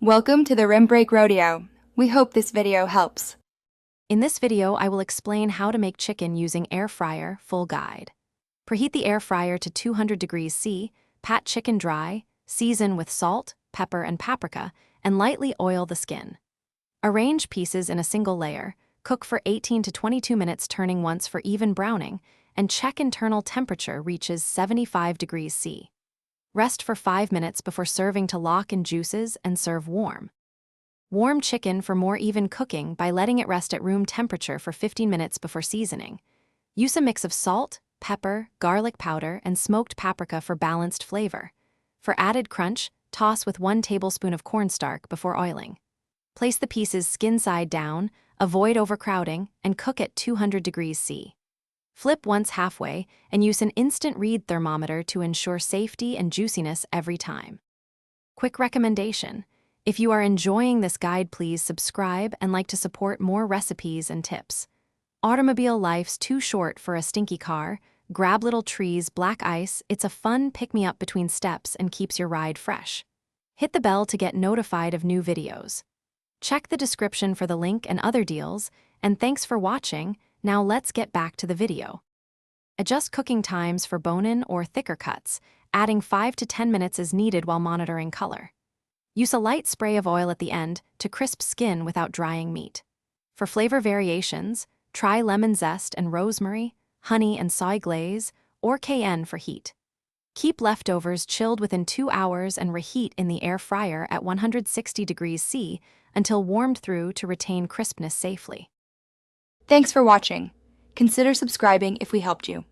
Welcome to the Rim Break Rodeo. We hope this video helps. In this video, I will explain how to make chicken using air fryer full guide. Preheat the air fryer to 200 degrees C, pat chicken dry, season with salt, pepper, and paprika, and lightly oil the skin. Arrange pieces in a single layer, cook for 18 to 22 minutes turning once for even browning, and check internal temperature reaches 75 degrees C. Rest for 5 minutes before serving to lock in juices and serve warm. Warm chicken for more even cooking by letting it rest at room temperature for 15 minutes before seasoning. Use a mix of salt, pepper, garlic powder, and smoked paprika for balanced flavor. For added crunch, toss with 1 tablespoon of cornstarch before oiling. Place the pieces skin side down, avoid overcrowding, and cook at 200 degrees C. Flip once halfway and use an instant read thermometer to ensure safety and juiciness every time. Quick recommendation: if you are enjoying this guide, please subscribe and like to support more recipes and tips. Automobile life's too short for a stinky car. Grab Little Tree's Black Ice. It's a fun pick-me-up between steps and keeps your ride fresh. Hit the bell to get notified of new videos. Check the description for the link and other deals, and thanks for watching. Now let's get back to the video. Adjust cooking times for bone-in or thicker cuts, adding 5 to 10 minutes is needed while monitoring color. Use a light spray of oil at the end to crisp skin without drying meat. For flavor variations, try lemon zest and rosemary, honey and soy glaze, or cayenne for heat. Keep leftovers chilled within 2 hours and reheat in the air fryer at 160 degrees C until warmed through to retain crispness safely. Thanks for watching. Consider subscribing if we helped you.